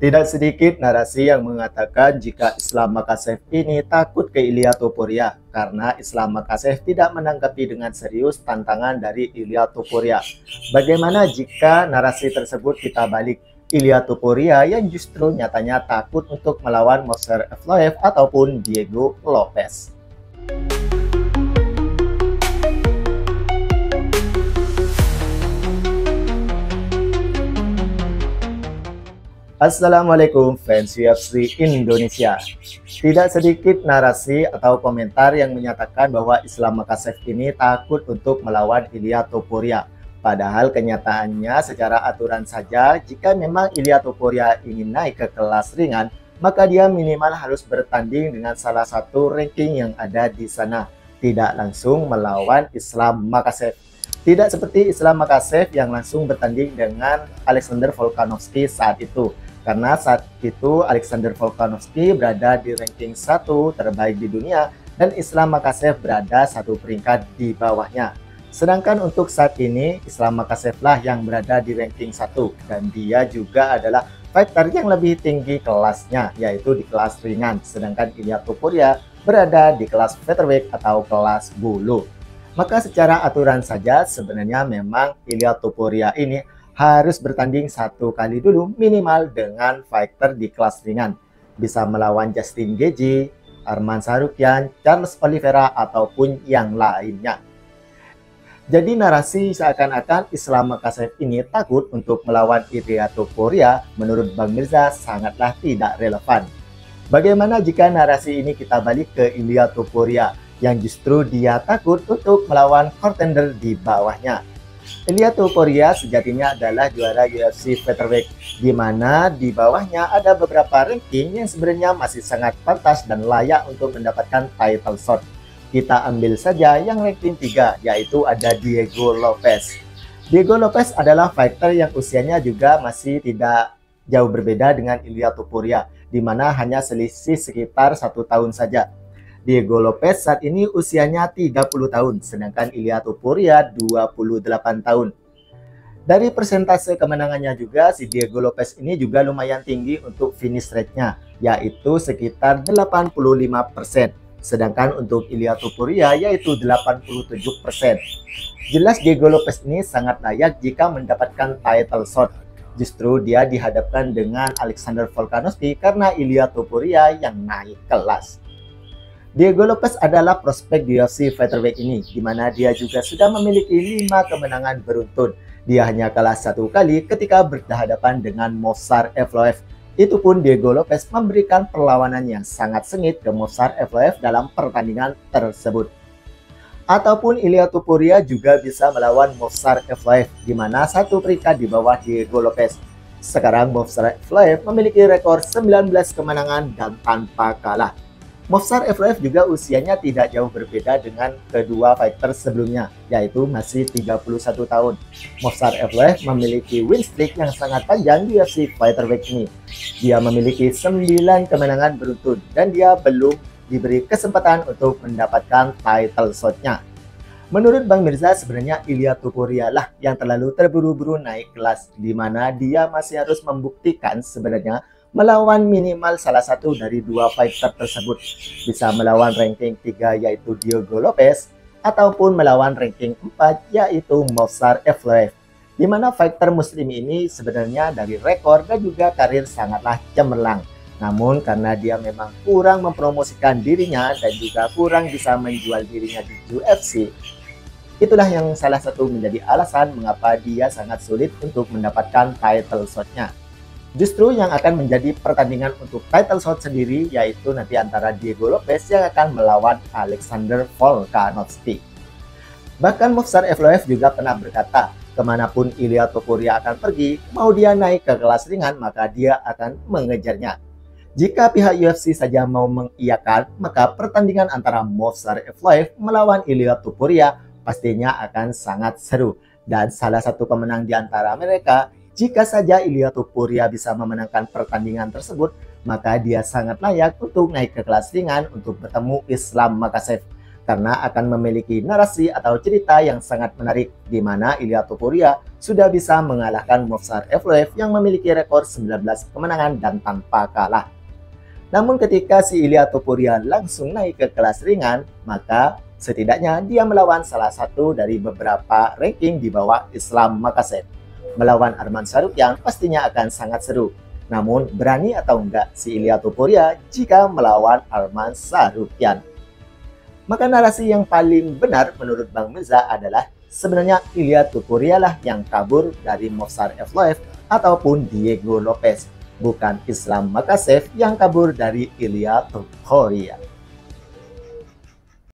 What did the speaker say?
Tidak sedikit narasi yang mengatakan jika Islam Makassar ini takut ke Ilya Topuria karena Islam Makassar tidak menanggapi dengan serius tantangan dari Ilya Topuria. Bagaimana jika narasi tersebut kita balik? Ilya Topuria yang justru nyatanya takut untuk melawan Movsar Evloev ataupun Diego Lopez. Assalamualaikum fans UFC Indonesia. Tidak sedikit narasi atau komentar yang menyatakan bahwa Islam Makassar ini takut untuk melawan Ilya Topuria. Padahal kenyataannya secara aturan saja, jika memang Ilya Topuria ingin naik ke kelas ringan, maka dia minimal harus bertanding dengan salah satu ranking yang ada di sana. Tidak langsung melawan Islam Makassar. Tidak seperti Islam Makassar yang langsung bertanding dengan Alexander Volkanovski saat itu. Karena saat itu Alexander Volkanovski berada di ranking 1 terbaik di dunia dan Islam Makassar berada satu peringkat di bawahnya. Sedangkan untuk saat ini Islam Makassar lah yang berada di ranking 1 dan dia juga adalah fighter yang lebih tinggi kelasnya, yaitu di kelas ringan. Sedangkan Ilya Topuria berada di kelas featherweight atau kelas bulu. Maka secara aturan saja sebenarnya memang Ilya Topuria ini harus bertanding satu kali dulu minimal dengan fighter di kelas ringan. Bisa melawan Justin Gaethje, Arman Tsarukyan, Charles Oliveira, ataupun yang lainnya. Jadi narasi seakan-akan Islam Makassar ini takut untuk melawan Ilya Topuria menurut Bang Mirza sangatlah tidak relevan. Bagaimana jika narasi ini kita balik ke Ilya Topuria yang justru dia takut untuk melawan contender di bawahnya? Ilya Topuria sejatinya adalah juara UFC featherweight, di mana di bawahnya ada beberapa ranking yang sebenarnya masih sangat pantas dan layak untuk mendapatkan title shot. Kita ambil saja yang ranking 3, yaitu ada Diego Lopez. Diego Lopez adalah fighter yang usianya juga masih tidak jauh berbeda dengan Ilya Topuria, di mana hanya selisih sekitar 1 tahun saja. Diego Lopez saat ini usianya 30 tahun, sedangkan Ilya Topuria 28 tahun. Dari persentase kemenangannya juga, si Diego Lopez ini juga lumayan tinggi untuk finish rate-nya, yaitu sekitar 85%. Sedangkan untuk Ilya Topuria yaitu 87%. Jelas Diego Lopez ini sangat layak jika mendapatkan title shot. Justru dia dihadapkan dengan Alexander Volkanovski karena Ilya Topuria yang naik kelas. Diego Lopez adalah prospek di UFC featherweight ini, di mana dia juga sudah memiliki 5 kemenangan beruntun. Dia hanya kalah 1 kali ketika berhadapan dengan Movsar Evloev. Itu pun Diego Lopez memberikan perlawanan yang sangat sengit ke Movsar Evloev dalam pertandingan tersebut. Ataupun Ilya Topuria juga bisa melawan Movsar Evloev, di mana satu peringkat di bawah Diego Lopez. Sekarang Movsar Evloev memiliki rekor 19 kemenangan dan tanpa kalah. Movsar Evloev juga usianya tidak jauh berbeda dengan kedua fighter sebelumnya, yaitu masih 31 tahun. Movsar Evloev memiliki win streak yang sangat panjang di UFC featherweight ini. Dia memiliki 9 kemenangan beruntun dan dia belum diberi kesempatan untuk mendapatkan title shot-nya. Menurut Bang Mirza, sebenarnya Ilya Topuria lah yang terlalu terburu-buru naik kelas, di mana dia masih harus membuktikan sebenarnya melawan minimal salah satu dari 2 fighter tersebut. Bisa melawan ranking 3 yaitu Diego Lopez, ataupun melawan ranking 4 yaitu Movsar Evloev. Di mana fighter muslim ini sebenarnya dari rekor dan juga karir sangatlah cemerlang. Namun karena dia memang kurang mempromosikan dirinya dan juga kurang bisa menjual dirinya di UFC, itulah yang salah satu menjadi alasan mengapa dia sangat sulit untuk mendapatkan title shot-nya. Justru yang akan menjadi pertandingan untuk title shot sendiri yaitu nanti antara Diego Lopez yang akan melawan Alexander Volkanovski. Bahkan Movsar Evloev juga pernah berkata, kemanapun Ilya Topuria akan pergi, mau dia naik ke kelas ringan maka dia akan mengejarnya. Jika pihak UFC saja mau mengiyakan, maka pertandingan antara Movsar Evloev melawan Ilya Topuria pastinya akan sangat seru. Dan salah satu pemenang di antara mereka, jika saja Ilya Topuria bisa memenangkan pertandingan tersebut, maka dia sangat layak untuk naik ke kelas ringan untuk bertemu Islam Makassar. Karena akan memiliki narasi atau cerita yang sangat menarik, di mana Ilya Topuria sudah bisa mengalahkan Movsar Evloev yang memiliki rekor 19 kemenangan dan tanpa kalah. Namun ketika si Ilia Topuria langsung naik ke kelas ringan, maka setidaknya dia melawan salah satu dari beberapa ranking di bawah Islam Makhachev. Melawan Arman Tsarukyan pastinya akan sangat seru. Namun berani atau enggak si Ilia Topuria jika melawan Arman Tsarukyan? Maka narasi yang paling benar menurut Bang Mirza adalah sebenarnya Ilia Topuria lah yang kabur dari Movsar Evloev ataupun Diego Lopez, bukan Islam Makhachev yang kabur dari Ilia Topuria.